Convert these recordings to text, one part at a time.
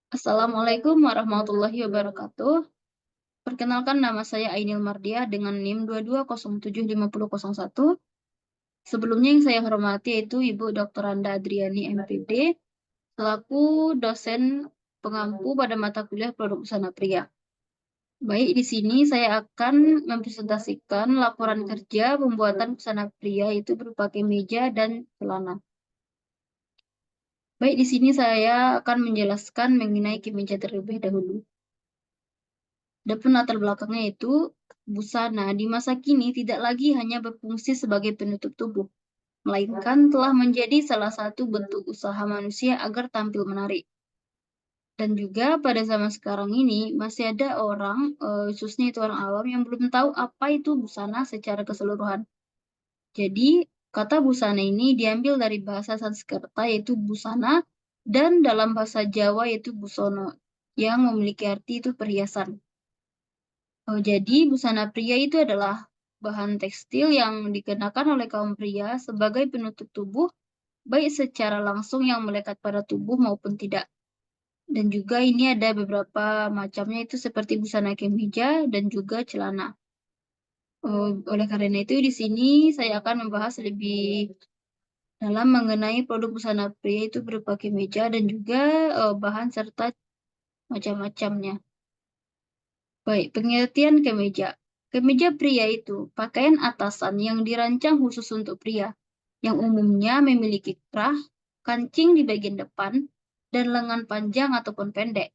Assalamualaikum warahmatullahi wabarakatuh. Perkenalkan nama saya Ainil Mardiah dengan NIM 22075001. Sebelumnya yang saya hormati yaitu Ibu Dr. Randa Adriani MPD selaku dosen pengampu pada mata kuliah Produk Busana Pria. Baik, di sini saya akan mempresentasikan laporan kerja pembuatan busana pria itu berupa kemeja dan celana. Baik, di sini saya akan menjelaskan mengenai kemeja terlebih dahulu. Adapun latar belakangnya itu, busana di masa kini tidak lagi hanya berfungsi sebagai penutup tubuh, melainkan telah menjadi salah satu bentuk usaha manusia agar tampil menarik. Dan juga pada zaman sekarang ini masih ada orang, khususnya itu orang awam yang belum tahu apa itu busana secara keseluruhan. Jadi, kata busana ini diambil dari bahasa Sanskerta yaitu busana dan dalam bahasa Jawa yaitu busono yang memiliki arti itu perhiasan. Jadi busana pria itu adalah bahan tekstil yang dikenakan oleh kaum pria sebagai penutup tubuh, baik secara langsung yang melekat pada tubuh maupun tidak. Dan juga ini ada beberapa macamnya itu seperti busana kemeja dan juga celana. Oleh karena itu di sini saya akan membahas lebih dalam mengenai produk busana pria itu berupa kemeja dan juga bahan serta macam-macamnya. Baik, pengertian kemeja. Kemeja pria itu pakaian atasan yang dirancang khusus untuk pria, yang umumnya memiliki kerah, kancing di bagian depan, dan lengan panjang ataupun pendek.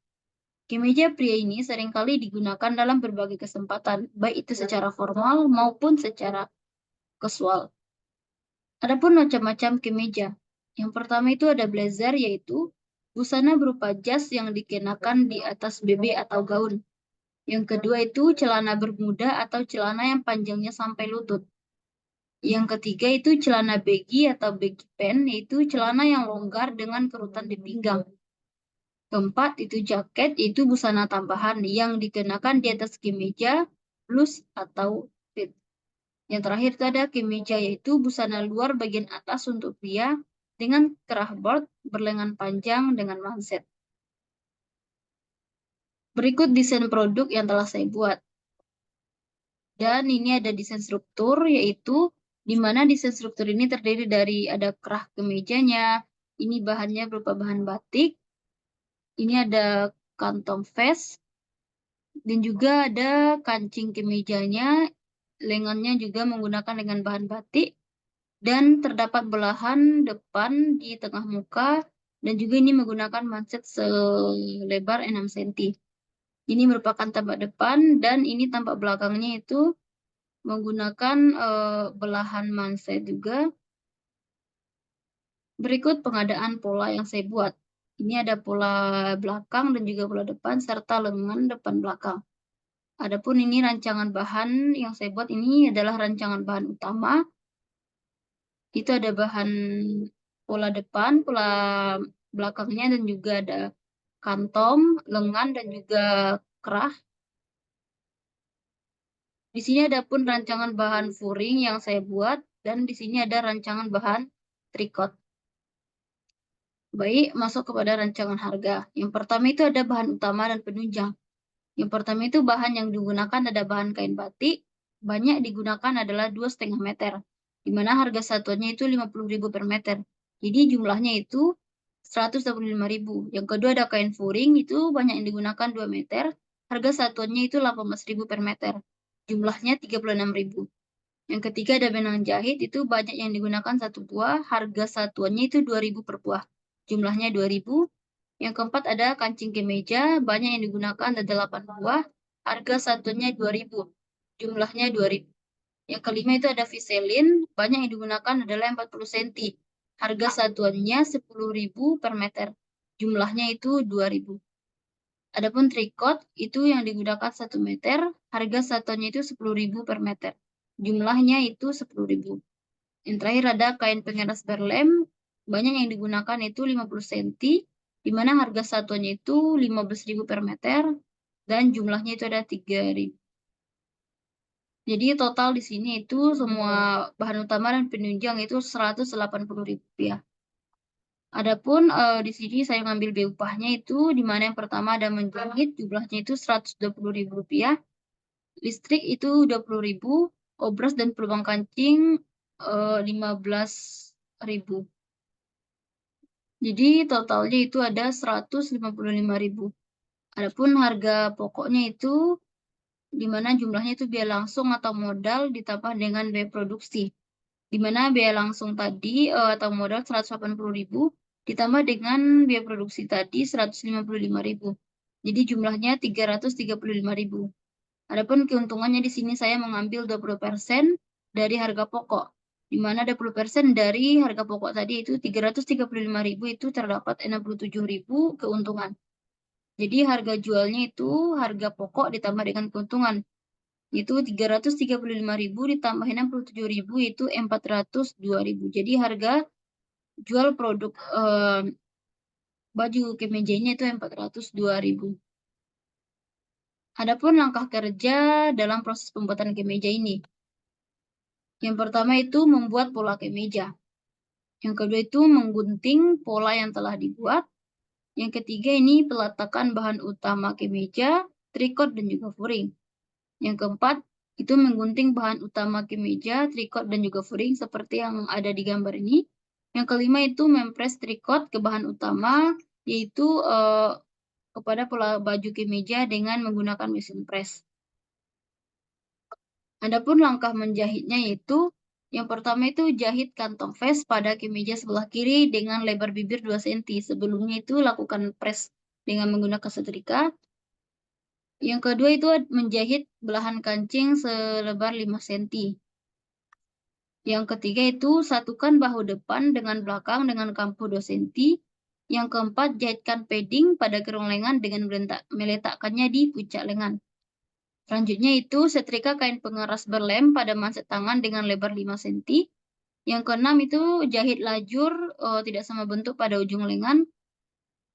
Kemeja pria ini seringkali digunakan dalam berbagai kesempatan, baik itu secara formal maupun secara casual. Adapun macam-macam kemeja. Yang pertama itu ada blazer, yaitu busana berupa jas yang dikenakan di atas BB atau gaun. Yang kedua itu celana bermuda atau celana yang panjangnya sampai lutut. Yang ketiga itu celana baggy atau baggy pant, yaitu celana yang longgar dengan kerutan di pinggang. Keempat itu jaket, yaitu busana tambahan yang dikenakan di atas kemeja, blus atau fit. Yang terakhir itu ada kemeja, yaitu busana luar bagian atas untuk pria dengan kerah board berlengan panjang dengan manset. Berikut desain produk yang telah saya buat. Dan ini ada desain struktur, yaitu di mana desain struktur ini terdiri dari ada kerah kemejanya, ini bahannya berupa bahan batik, ini ada kantong vest, dan juga ada kancing kemejanya, lengannya juga menggunakan dengan bahan batik, dan terdapat belahan depan di tengah muka, dan juga ini menggunakan manset selebar 6 cm. Ini merupakan tampak depan, dan ini tampak belakangnya itu menggunakan belahan manset juga. Berikut pengadaan pola yang saya buat. Ini ada pola belakang dan juga pola depan serta lengan depan belakang. Adapun ini rancangan bahan yang saya buat ini adalah rancangan bahan utama. Itu ada bahan pola depan, pola belakangnya dan juga ada kantong, lengan dan juga kerah. Di sini ada pun rancangan bahan furing yang saya buat dan di sini ada rancangan bahan tricot. Baik, masuk kepada rancangan harga. Yang pertama itu ada bahan utama dan penunjang. Yang pertama itu bahan yang digunakan ada bahan kain batik, banyak digunakan adalah 2,5 meter, di mana harga satuannya itu 50.000 per meter. Jadi jumlahnya itu 125.000. Yang kedua ada kain furing, itu banyak yang digunakan 2 meter, harga satuannya itu 18.000 per meter. Jumlahnya 36.000. Yang ketiga ada benang jahit, itu banyak yang digunakan 1 buah, harga satuannya itu 2.000 per buah. Jumlahnya 2.000. Yang keempat ada kancing kemeja, banyak yang digunakan ada 8 buah, harga satuannya 2.000. Jumlahnya 2.000. Yang kelima itu ada viselin, banyak yang digunakan adalah 40 cm. Harga satuannya 10.000 per meter. Jumlahnya itu 2.000. Adapun tricot itu yang digunakan 1 meter, harga satuannya itu 10.000 per meter. Jumlahnya itu 10.000. Yang terakhir ada kain pengeras berlem, banyak yang digunakan itu 50 cm, di mana harga satuannya itu 15.000 per meter, dan jumlahnya itu ada 3.000. Jadi total di sini itu semua bahan utama dan penunjang itu 180.000 rupiah. Adapun di sini saya ngambil biaya upahnya itu, di mana yang pertama ada menjahit, jumlahnya itu Rp120.000, listrik itu Rp20.000, obras dan pelubang kancing Rp15.000. Jadi totalnya itu ada Rp155.000. Adapun harga pokoknya itu, di mana jumlahnya itu biaya langsung atau modal ditambah dengan biaya produksi. Di mana biaya langsung tadi atau modal Rp180.000 ditambah dengan biaya produksi tadi Rp155.000. Jadi jumlahnya Rp335.000. Adapun keuntungannya di sini saya mengambil 20% dari harga pokok. Di mana 20% dari harga pokok tadi itu Rp335.000 itu terdapat Rp67.000 keuntungan. Jadi harga jualnya itu harga pokok ditambah dengan keuntungan. Itu Rp335.000 ditambah Rp67.000 itu Rp402.000. Jadi harga jual produk baju kemejanya itu Rp402.000. Adapun langkah kerja dalam proses pembuatan kemeja ini. Yang pertama itu membuat pola kemeja. Yang kedua itu menggunting pola yang telah dibuat. Yang ketiga ini peletakan bahan utama kemeja, trikot dan juga furing. Yang keempat itu menggunting bahan utama kemeja, trikot dan juga furing seperti yang ada di gambar ini. Yang kelima itu mempres trikot ke bahan utama, yaitu kepada pola baju kemeja dengan menggunakan mesin pres. Adapun langkah menjahitnya yaitu yang pertama itu jahit kantong vest pada kemeja sebelah kiri dengan lebar bibir 2 cm. Sebelumnya itu lakukan pres dengan menggunakan setrika. Yang kedua itu menjahit belahan kancing selebar 5 cm. Yang ketiga itu satukan bahu depan dengan belakang dengan kampuh 2 cm. Yang keempat, jahitkan padding pada kerung lengan dengan meletakkannya di puncak lengan. Selanjutnya itu setrika kain pengeras berlem pada manset tangan dengan lebar 5 cm. Yang keenam itu jahit lajur tidak sama bentuk pada ujung lengan.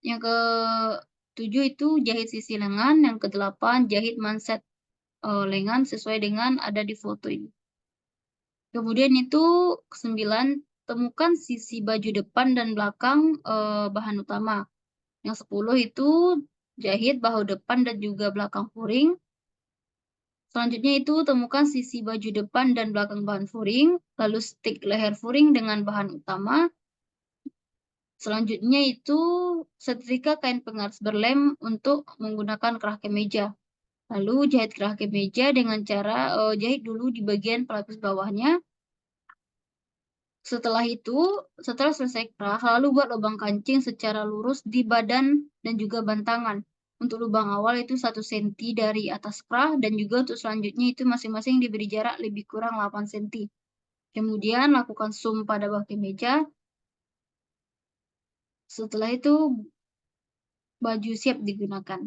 Yang ketujuh itu jahit sisi lengan. Yang kedelapan jahit manset lengan sesuai dengan ada di foto ini. Kemudian itu kesembilan, temukan sisi baju depan dan belakang bahan utama. Yang 10 itu jahit bahu depan dan juga belakang furing. Selanjutnya itu temukan sisi baju depan dan belakang bahan furing, lalu stik leher furing dengan bahan utama. Selanjutnya itu setrika kain pengaras berlem untuk menggunakan kerah kemeja. Lalu jahit kerah kemeja dengan cara jahit dulu di bagian pelapis bawahnya. Setelah itu, setelah selesai kerah, lalu buat lubang kancing secara lurus di badan dan juga bantangan. Untuk lubang awal itu 1 cm dari atas kerah dan juga untuk selanjutnya itu masing-masing diberi jarak lebih kurang 8 cm. Kemudian lakukan zoom pada bawah kemeja. Setelah itu baju siap digunakan.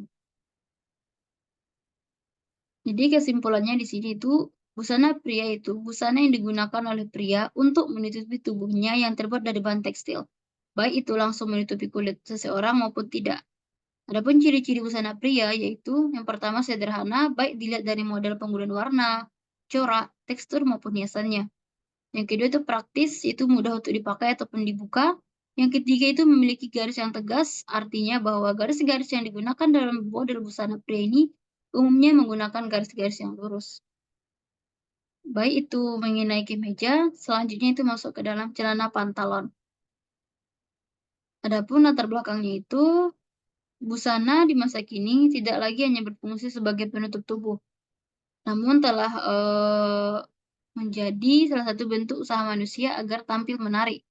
Jadi kesimpulannya di sini itu busana pria itu busana yang digunakan oleh pria untuk menutupi tubuhnya yang terbuat dari bahan tekstil. Baik itu langsung menutupi kulit seseorang maupun tidak. Adapun ciri-ciri busana pria yaitu yang pertama sederhana, baik dilihat dari model penggunaan warna, corak, tekstur maupun hiasannya. Yang kedua itu praktis, itu mudah untuk dipakai ataupun dibuka. Yang ketiga itu memiliki garis yang tegas, artinya bahwa garis-garis yang digunakan dalam model busana pria ini umumnya menggunakan garis-garis yang lurus. Baik itu mengenai kemeja, selanjutnya itu masuk ke dalam celana pantalon. Adapun latar belakangnya itu busana di masa kini tidak lagi hanya berfungsi sebagai penutup tubuh, namun telah menjadi salah satu bentuk usaha manusia agar tampil menarik.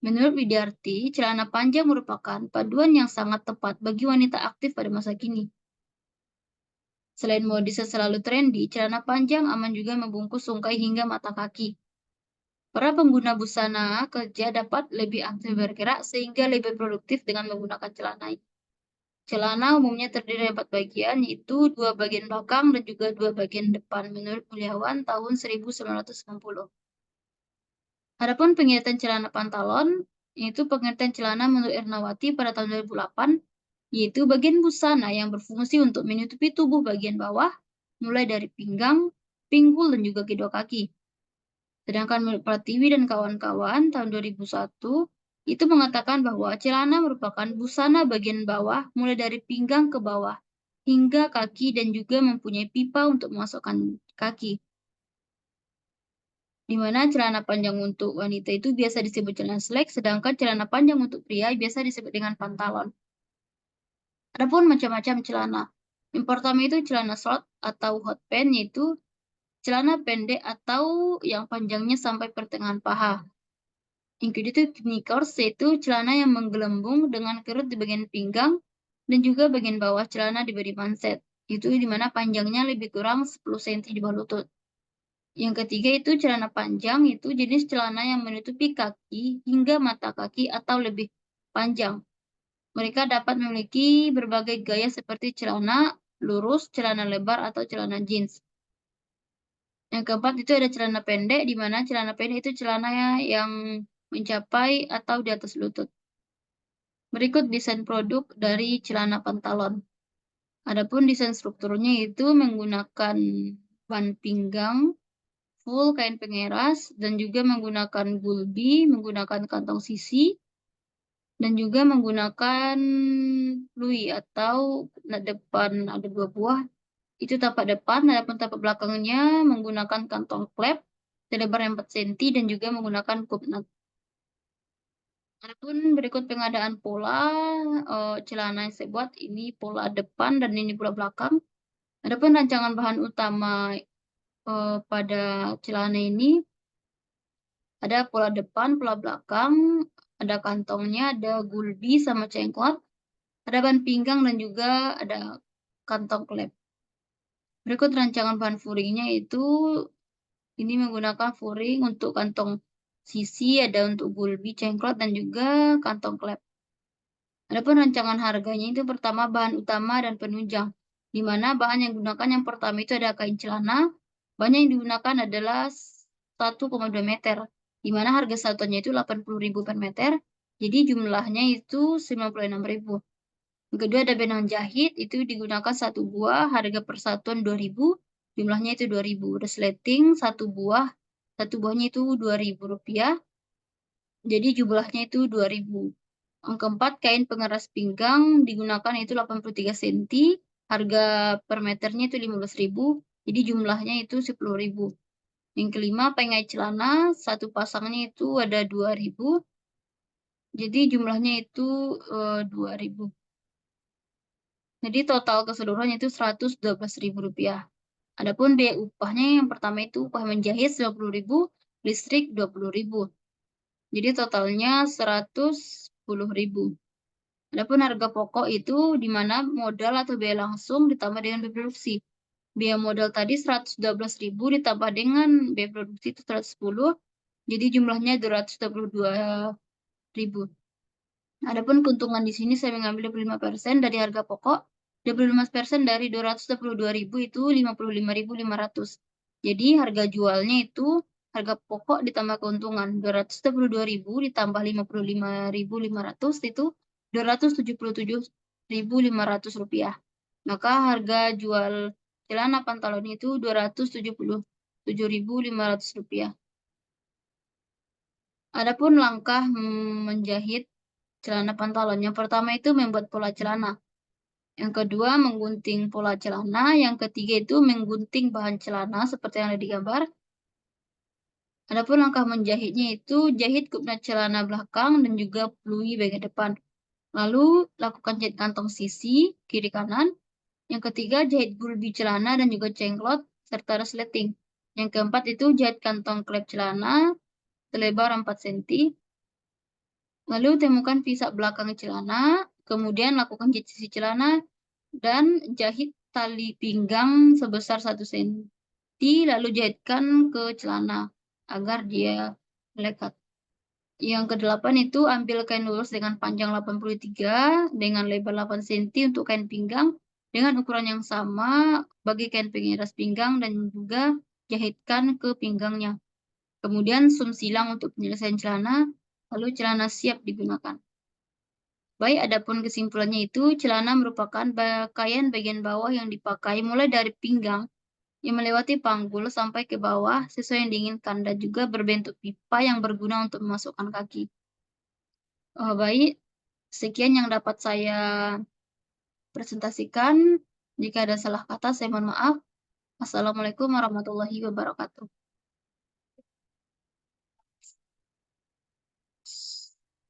Menurut Widyarti, celana panjang merupakan paduan yang sangat tepat bagi wanita aktif pada masa kini. Selain modis selalu trendy, celana panjang aman juga membungkus sungkai hingga mata kaki. Para pengguna busana kerja dapat lebih aktif bergerak sehingga lebih produktif dengan menggunakan celana ini. Celana umumnya terdiri dari 4 bagian, yaitu 2 bagian belakang dan juga 2 bagian depan menurut Mulyawan tahun 1990. Adapun pengertian celana pantalon, yaitu pengertian celana menurut Ernawati pada tahun 2008, yaitu bagian busana yang berfungsi untuk menutupi tubuh bagian bawah, mulai dari pinggang, pinggul, dan juga kedua kaki. Sedangkan menurut Pratiwi dan kawan-kawan tahun 2001, Itu mengatakan bahwa celana merupakan busana bagian bawah mulai dari pinggang ke bawah hingga kaki dan juga mempunyai pipa untuk memasukkan kaki. Di mana celana panjang untuk wanita itu biasa disebut celana slek, sedangkan celana panjang untuk pria biasa disebut dengan pantalon. Adapun macam-macam celana. Yang pertama itu celana short atau hot pants, yaitu celana pendek atau yang panjangnya sampai pertengahan paha. Yang kedua itu knickers, yaitu celana yang menggelembung dengan kerut di bagian pinggang dan juga bagian bawah celana diberi manset. Itu di mana panjangnya lebih kurang 10 cm di bawah lutut. Yang ketiga itu celana panjang, itu jenis celana yang menutupi kaki hingga mata kaki atau lebih panjang. Mereka dapat memiliki berbagai gaya seperti celana lurus, celana lebar, atau celana jeans. Yang keempat itu ada celana pendek, di mana celana pendek itu celana yang mencapai atau di atas lutut. Berikut desain produk dari celana pantalon. Adapun desain strukturnya itu menggunakan ban pinggang, full kain pengeras, dan juga menggunakan gulbi, menggunakan kantong sisi, dan juga menggunakan lui atau depan ada 2 buah, itu tapak depan, adapun tapak belakangnya menggunakan kantong klep selebar 4 cm dan juga menggunakan cup nut. Adapun berikut pengadaan pola celana yang saya buat, ini pola depan dan ini pola belakang. Adapun rancangan bahan utama pada celana ini ada pola depan, pola belakang, ada kantongnya, ada gulbi sama cengkot, ada ban pinggang dan juga ada kantong klep. Berikut rancangan bahan furingnya itu ini menggunakan furing untuk kantong sisi, ada untuk gulbi, cengkot, dan juga kantong klep. Adapun rancangan harganya itu pertama bahan utama dan penunjang, di mana bahan yang digunakan yang pertama itu ada kain celana, bahan yang digunakan adalah 1,2 meter, di mana harga satuannya itu 80.000 per meter, jadi jumlahnya itu 96.000. Yang kedua ada benang jahit, itu digunakan 1 buah, harga per satuan 2.000, jumlahnya itu 2.000. Resleting 1 buah, 1 buahnya itu Rp2.000, jadi jumlahnya itu 2.000. Yang keempat, kain pengeras pinggang digunakan itu 83 cm, harga per meternya itu 15.000, jadi jumlahnya itu 10.000. Yang kelima, pengait celana, satu pasangnya itu ada 2.000, jadi jumlahnya itu 2.000. Jadi total keseluruhannya itu Rp112.000. Adapun biaya upahnya yang pertama itu upah menjahit 90.000, listrik 20.000. Jadi totalnya 110.000. Adapun harga pokok itu di mana modal atau biaya langsung ditambah dengan biaya produksi. Biaya modal tadi 112.000 ditambah dengan biaya produksi itu 110, jadi jumlahnya 222.000. Adapun keuntungan di sini saya mengambil 25% dari harga pokok, 25% dari 222.000 itu 55.500. Jadi harga jualnya itu harga pokok ditambah keuntungan 222.000 ditambah 55.500 itu 277.500 rupiah. Maka harga jual celana pantalon itu 277.500 rupiah. Adapun langkah menjahit celana pantalon. Yang pertama itu membuat pola celana. Yang kedua menggunting pola celana. Yang ketiga itu menggunting bahan celana seperti yang ada di gambar. Adapun langkah menjahitnya itu jahit kupnat celana belakang dan juga pelui bagian depan. Lalu lakukan jahit kantong sisi kiri kanan. Yang ketiga jahit gulbi celana dan juga cengklot serta resleting. Yang keempat itu jahit kantong klep celana selebar 4 cm. Lalu temukan pisak belakang celana, kemudian lakukan jahit sisi celana, dan jahit tali pinggang sebesar 1 cm, lalu jahitkan ke celana agar dia melekat. Yang kedelapan itu ambil kain lurus dengan panjang 83 dengan lebar 8 cm untuk kain pinggang dengan ukuran yang sama bagi kain pengiras pinggang dan juga jahitkan ke pinggangnya. Kemudian sum silang untuk penyelesaian celana, lalu celana siap digunakan. Baik, adapun kesimpulannya itu, celana merupakan pakaian bagian bawah yang dipakai mulai dari pinggang yang melewati panggul sampai ke bawah sesuai yang diinginkan dan juga berbentuk pipa yang berguna untuk memasukkan kaki. Baik, sekian yang dapat saya presentasikan. Jika ada salah kata saya mohon maaf. Assalamualaikum warahmatullahi wabarakatuh.